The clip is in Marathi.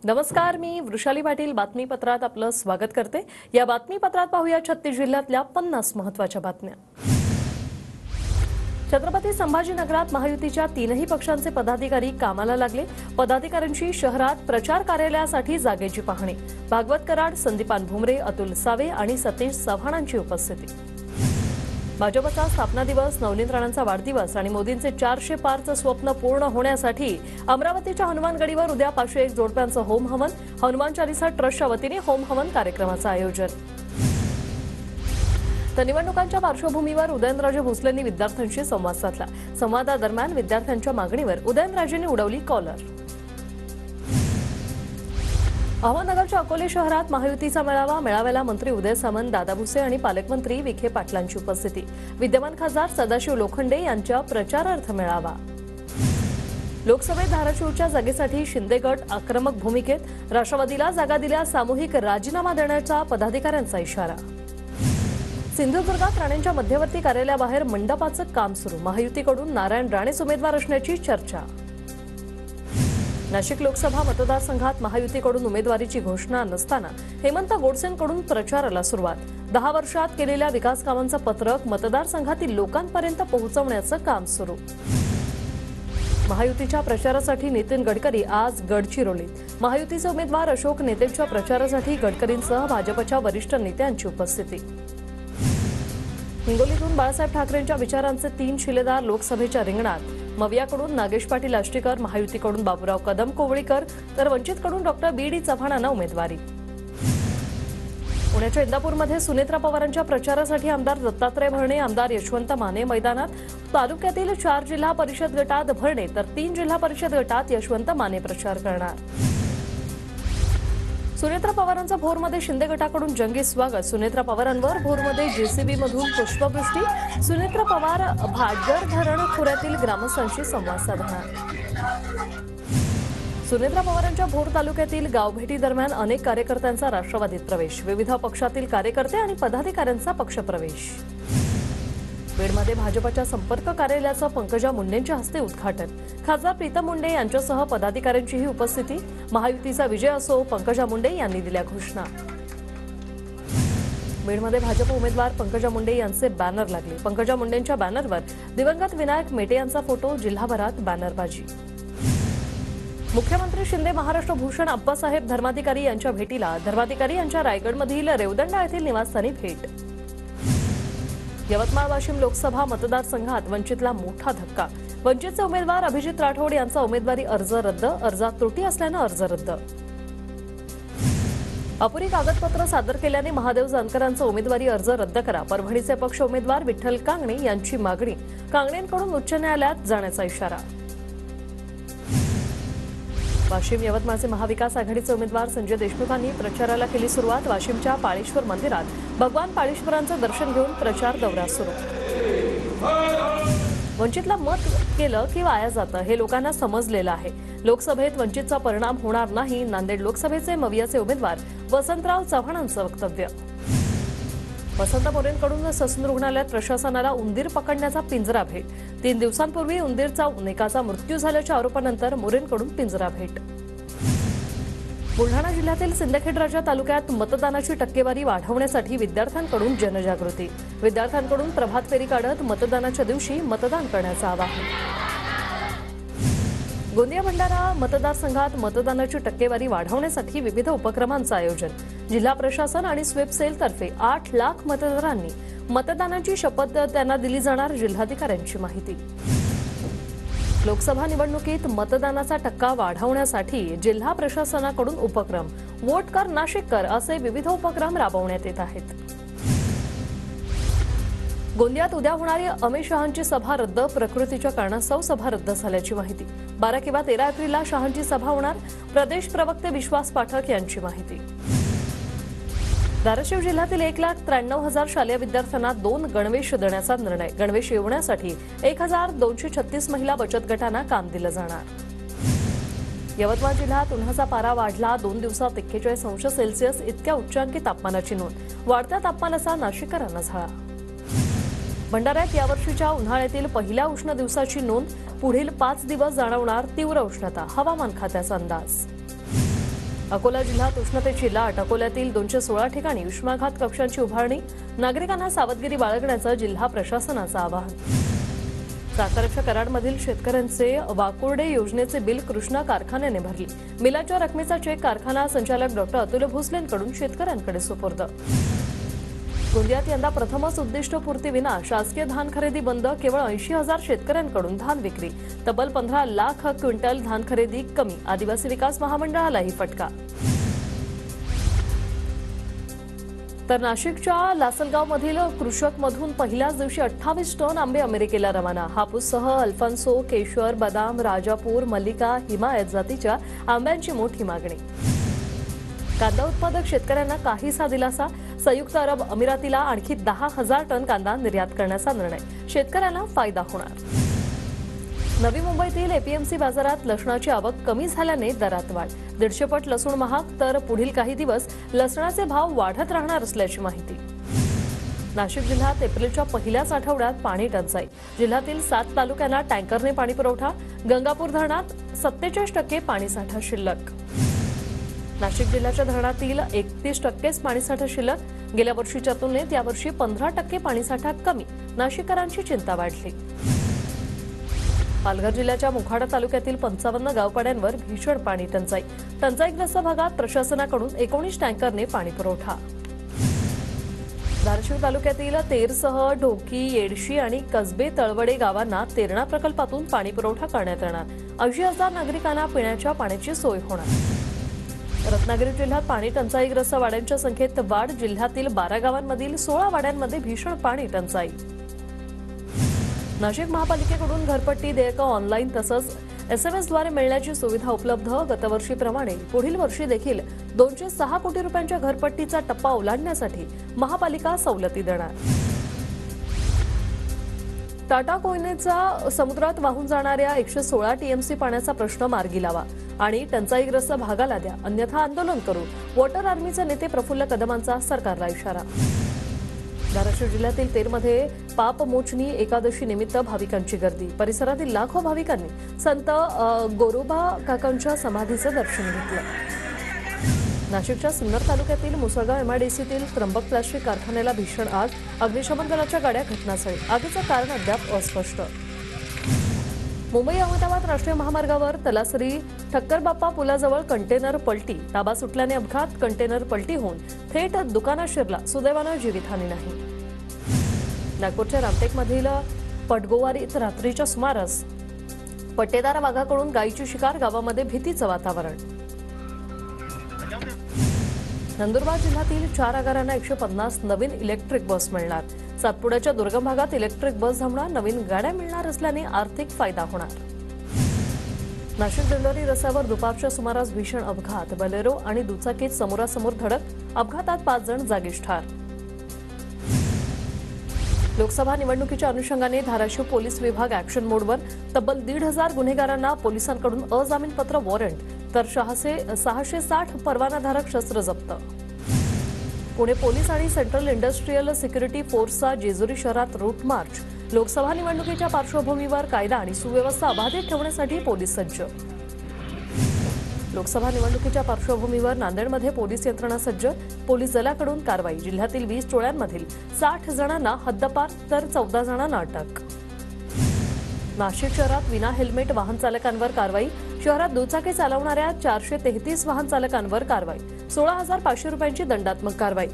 नमस्कार, मी वृषाली पाटील बातमीपत्रात आपलं स्वागत करते। या बातमीपत्रात पाहूया 36 जिल्ह्यातल्या 50 महत्त्वाच्या बातम्या। छत्रपती संभाजीनगरात महायुतीच्या तीनही पक्षांचे पदाधिकारी कामाला लागले। पदाधिकाऱ्यांची शहरात प्रचार कार्यालयासाठी जागेची पाहणी। भागवत कराड, संदीपान भुमरे, अतुल सावे आणि सतीश चव्हाणांची उपस्थिती। भाजपचा स्थापना दिवस, नवनीत राणांचा वाढदिवस आणि मोदींचे 400 पारचं स्वप्न पूर्ण होण्यासाठी अमरावतीच्या हनुमानगडीवर उद्या 501 जोडप्यांचं होम हवन। हनुमान चालीसा ट्रस्टच्या वतीने होम हवन कार्यक्रमाचं आयोजन। तर निवडणुकांच्या पार्श्वभूमीवर उदयनराजे भोसलेंनी विद्यार्थ्यांशी संवाद साधला। संवादादरम्यान विद्यार्थ्यांच्या मागणीवर उदयनराजेंनी उडवली कॉलर। अहमदनगरच्या अकोले शहरात महायुतीचा मेळाव्याला मंत्री उदय सामंत, दादा भुसे आणि पालकमंत्री विखे पाटलांची उपस्थिती। विद्यमान खासदार सदाशिव लोखंडे यांच्या प्रचारार्थ मेळावा। लोकसभेत धाराशिवच्या जागेसाठी शिंदे गट आक्रमक भूमिकेत, राष्ट्रवादीला जागा दिल्यास सामूहिक राजीनामा देण्याचा पदाधिकाऱ्यांचा इशारा। सिंधुदुर्गात राणेंच्या मध्यवर्ती कार्यालयाबाहेर मंडपाचं काम सुरू, महायुतीकडून नारायण राणेच उमेदवार असण्याची चर्चा। नाशिक लोकसभा मतदारसंघात महायुतीकडून उमेदवारीची घोषणा नसताना हेमंत गोडसेंकडून प्रचाराला सुरुवात। 10 वर्षात केलेल्या विकास कामांचं पत्रक मतदारसंघातील लोकांपर्यंत पोहोचवण्याचं काम सुरू। महायुतीच्या प्रचारासाठी नितीन गडकरी आज गडचिरोलीत। महायुतीचे उमेदवार अशोक नेतेंच्या प्रचारासाठी गडकरींसह भाजपच्या वरिष्ठ नेत्यांची उपस्थिती। हिंगोलीतून बाळासाहेब ठाकरेंच्या विचारांचे 3 शिलेदार लोकसभेच्या रिंगणात। मवियाकडून नागेश पाटील आष्टीकर, महायुतीकडून बाबूराव कदम कोवळीकर, तर वंचितकडून डॉक्टर बी.डी. चव्हाणांना उमेदवारी। पुण्याच्या इंदापूरमध्ये सुनेत्रा पवारांच्या प्रचारासाठी आमदार दत्तात्रय भरणे, आमदार यशवंत माने मैदानात। तालुक्यातील 4 जिल्हा परिषद गटात भरणे तर 3 जिल्हा परिषद गटात यशवंत माने प्रचार करणार। सुनेत्रा पवारांचा भोरमध्ये शिंदे गटाकडून जंगी स्वागत। सुनेत्रा पवारांवर भोरमध्ये जेसीबी मधून पुष्पवृष्टी। सुनेत्रा पवार भाटगर धरण खोऱ्यातील ग्रामस्थांशी संवाद साधणार। सुनेत्रा पवारांच्या भोर तालुक्यातील गावभेटी दरम्यान अनेक कार्यकर्त्यांचा राष्ट्रवादीत प्रवेश। विविध पक्षातील कार्यकर्ते आणि पदाधिकाऱ्यांचा पक्षप्रवेश। बीडमध्ये भाजपच्या संपर्क कार्यालयाचं पंकजा मुंडेंच्या हस्ते उद्घाटन। खासदार प्रीतम मुंडे यांच्यासह पदाधिकाऱ्यांचीही उपस्थिती। महायुतीचा विजय असो, पंकजा मुंडे यांनी दिल्या घोषणा। बीडमध्ये भाजप उमेदवार पंकजा मुंडे यांचे बॅनर लागले। पंकजा मुंडेंच्या बॅनरवर दिवंगत विनायक मेटे यांचा फोटो, जिल्हाभरात बॅनरबाजी। मुख्यमंत्री शिंदे महाराष्ट्र भूषण अप्पासाहेब धर्माधिकारी यांच्या भेटीला। धर्माधिकारी यांच्या रायगडमधील रेवदंडा येथील निवासस्थानी भेट। यवतमाळ वाशिम लोकसभा मतदारसंघात वंचितला मोठा धक्का। वंचितचे उमेदवार अभिजित राठोड यांचा उमेदवारी अर्ज रद्द। अर्जात त्रुटी असल्यानं अर्ज रद्द। अपुरी कागदपत्र सादर केल्याने महादेव जानकरांचा उमेदवारी अर्ज रद्द करा। परभणीचे पक्ष उमेदवार विठ्ठल कांगणे यांची मागणी। कांगणेंकडून उच्च न्यायालयात जाण्याचा इशारा। वाशिम यवतमाळचे महाविकास आघाडीचे उमेदवार संजय देशमुखांनी प्रचाराला केली सुरुवात। वाशिमच्या पाळेश्वर मंदिरात भगवान पाळेश्वरांचं दर्शन घेऊन प्रचार दौरा सुरू। वंचितला मत केलं की वाया जातं हे लोकांना समजलेलं आहे। लोकसभेत वंचितचा परिणाम होणार नाही। नांदेड लोकसभेचे मवियाचे उमेदवार वसंतराव चव्हाणांचं वक्तव्य। वसंत मोरेंकडून ससून रुग्णालयात प्रशासनाला उंदीर पकडण्याचा पिंजरा भेट। 3 दिवसांपूर्वी उंदीरचा एकाचा मृत्यू झाल्याच्या आरोपानंतर मोरेंकडून पिंजरा भेट। बुलढाणा जिल्ह्यातील सिंदखेडराजा तालुक्यात मतदानाची टक्केवारी वाढवण्यासाठी विद्यार्थ्यांकडून जनजागृती। विद्यार्थ्यांकडून प्रभात फेरी काढत मतदानाच्या दिवशी मतदान करण्याचं आवाहन। गोंदिया भंडारा मतदारसंघात मतदानाची टक्केवारी वाढवण्यासाठी विविध उपक्रमांचं आयोजन। जिल्हा प्रशासन आणि स्वीप सेलतर्फे 8 लाख मतदारांनी मतदानाची शपथ त्यांना दिली जाणार। जिल्हाधिकाऱ्यांची माहिती। लोकसभा निवडणुकीत मतदानाचा टक्का वाढवण्यासाठी जिल्हा प्रशासनाकडून उपक्रम। वोट कर नाशिक कर असे विविध उपक्रम राबवण्यात येत आहेत। गोंदियात उद्या होणारी अमित शहांची सभा रद्द। प्रकृतीच्या कारणास्तव सभा रद्द झाल्याची माहिती। 12 किंवा 13 एप्रिलला शहांची सभा होणार। प्रदेश प्रवक्ते विश्वास पाठक यांची माहिती। धाराशिव जिल्ह्यातील 1,93,000 शालेय विद्यार्थ्यांना 2 गणवेश देण्याचा निर्णय। गणवेश येवण्यासाठी 1,236 महिला बचत गटांना काम दिलं जाणार। यवतमाळ जिल्ह्यात उन्हाचा पारा वाढला। 2 दिवसात 41 अंश सेल्सिअस इतक्या उच्चांकी तापमानाची नोंद। वाढत्या तापमानाचा नाशिककरांना झाला। भंडाऱ्यात यावर्षीच्या उन्हाळ्यातील पहिल्या उष्ण दिवसाची नोंद। पुढील 5 दिवस जाणवणार तीव्र उष्णता। हवामान खात्याचा अंदाज। अकोला जिल्ह्यात उष्णतेची लाट, अकोल्यातील 216 ठिकाणी उष्माघात कक्षांची उभारणी, नागरिकांना सावधगिरी बाळगण्याचं जिल्हा प्रशासनाचं आवाहन. साताऱ्याच्या कराडमधील शेतकऱ्यांचे वाकुर्डे योजनेचे बिल कृष्णा कारखान्याने भरले. बिलाच्या रकमेचा चेक कारखाना संचालक डॉक्टर अतुल भोसलेंकडून शेतकऱ्यांकडे सुपूर्द. गोंदियात यंदा प्रथमच उद्दिष्टपूर्तीविना शासकीय धान खरेदी बंद, केवळ 80,000 शेतकऱ्यांकडून धान विक्री, तब्बल 15 लाख क्विंटल धान खरेदी कमी, आदिवासी विकास महामंडळालाही फटका. तर नाशिकच्या लासलगावमधील कृषकमधून पहिल्याच दिवशी 28 टन आंबे अमेरिकेला रवाना. हापूससह अल्फान्सो, केशर, बदाम, राजापूर, मल्लिका, हिमायत जातीच्या आंब्यांची मोठी मागणी. कांदा उत्पादक शेतकऱ्यांना काहीसा दिलासा, संयुक्त अरब अमिरातीला आणखी 10,000 टन कांदा निर्यात करण्याचा निर्णय, शेतकऱ्यांना फायदा होणार. नवी मुंबईतील एपीएमसी बाजारात लसणाची आवक कमी झाल्याने दरात वाढ, 150 पट लसूण महाग, तर पुढील काही दिवस लसणाचे भाव वाढत राहणार असल्याची माहिती. नाशिक जिल्ह्यात एप्रिलच्या पहिल्याच आठवड्यात पाणी टंचाई, जिल्ह्यातील 7 तालुक्यांना टँकरने पाणी पुरवठा, गंगापूर धरणात 47% पाणीसाठा शिल्लक. नाशिक जिल्ह्याच्या धरणातील 31% पाणीसाठा शिल्लक, गेल्या वर्षीच्या तुलनेत यावर्षी 15% पाणीसाठा कमी, नाशिककरांची चिंता वाढली. पालघर जिल्ह्याच्या मोखाडा तालुक्यातील 55 गावपाड्यांवर भीषण पाणी टंचाई, टंचाईग्रस्त भागात प्रशासनाकडून 19 टँकरने पाणी पुरवठा. धाराशिव तालुक्यातील तेरसह ढोकी, येडशी आणि कसबे तळवडे गावांना तेरणा प्रकल्पातून पाणी पुरवठा करण्यात येणार, 80,000 नागरिकांना पिण्याच्या पाण्याची सोय होणार. रत्नागिरी जिल्ह्यात पाणी टंचाईग्रस्त वाड्यांच्या संख्येत वाढ, जिल्ह्यातील 12 गावांमधील 16 वाड्यांमध्ये भीषण पाणी टंचाई. नाशिक महापालिकेकडून घरपट्टी देयकं ऑनलाईन तसंच एसएमएसद्वारे मिळण्याची सुविधा उपलब्ध, गतवर्षीप्रमाणे पुढील वर्षी देखील 206 कोटी रुपयांच्या घरपट्टीचा टप्पा ओलांडण्यासाठी महापालिका सवलती देणार. टाटा कोयनेचा समुद्रात वाहून जाणाऱ्या 116 टीएमसी पाण्याचा प्रश्न मार्गी लावा आणि टंचाईग्रस्त भागाला द्या, अन्यथा आंदोलन करू, वॉटर आर्मीचे नेते प्रफुल्ल कदमांचा सरकारला इशारा. धाराशिव जिल्ह्यातील तेरमध्ये पापमोचनी एकादशी निमित्त भाविकांची गर्दी, परिसरातील लाखो भाविकांनी संत गोरोबा काकांच्या समाधीचं दर्शन घेतलं. नाशिकच्या सिन्नर तालुक्यातील मुसळगाव एमआयडीसीतील त्र्यंबक प्लास्टिक कारखान्याला भीषण आग, अग्निशमन दलाच्या गाड्या घटनास्थळी, आगीचं कारण अद्याप अस्पष्ट. मुंबई अहमदाबाद राष्ट्रीय महामार्गावर तलासरी ठक्करबाप्पा पुलाजवळ कंटेनर पलटी, ताबा सुटल्याने अपघात, कंटेनर पलटी होऊन थेट दुकानात शिरला, सुदैवानं जीवितहानी नाही. नागपूरच्या रामटेकमधील पटगोवारीत रात्रीच्या सुमारास पट्टेदार वाघाकडून गायीची शिकार, गावामध्ये भीतीचं वातावरण. नंदुरबार जिल्ह्यातील 4 आगारांना 150 नवीन इलेक्ट्रिक बस मिळणार, सातपुड्याच्या दुर्गम भागात इलेक्ट्रिक बस धावणार, नवीन गाड्या मिळणार असल्याने आर्थिक फायदा होणार. नाशिक दिंडोरी रस्त्यावर दुपारच्या सुमारास भीषण अपघात, बलेरो आणि दुचाकीत समोरासमोर धडक, अपघातात 5 जण जागीच ठार. लोकसभा निवडणुकीच्या अनुषंगाने धाराशिव पोलीस विभाग ऍक्शन मोडवर, तब्बल 1,500 गुन्हेगारांना पोलिसांकडून अजामीनपत्र वॉरंट, तर 660 परवानाधारक शस्त्र जप्त. पुणे पोलीस आणि सेंट्रल इंडस्ट्रीयल सिक्युरिटी फोर्सचा जेजुरी शहरात रूट मार्च, लोकसभा निवडणुकीच्या पार्श्वभूमीवर कायदा आणि सुव्यवस्था अबाधित ठेवण्यासाठी पोलीस सज्ज. लोकसभा निवडणुकीच्या पार्श्वभूमीवर नांदेडमध्ये पोलीस यंत्रणा सज्ज, पोलीस दलाकडून कारवाई, जिल्ह्यातील 20 टोळ्यांमधील 60 जणांना हद्दपार तर 14 जणांना अटक. नाशिक शहरात विना हेल्मेट वाहन चालकांवर कारवाई, शहरात दुचाकी चालवणाऱ्या 433 वाहन चालकांवर कारवाई, 16,500 रुपयांची दंडात्मक कारवाई.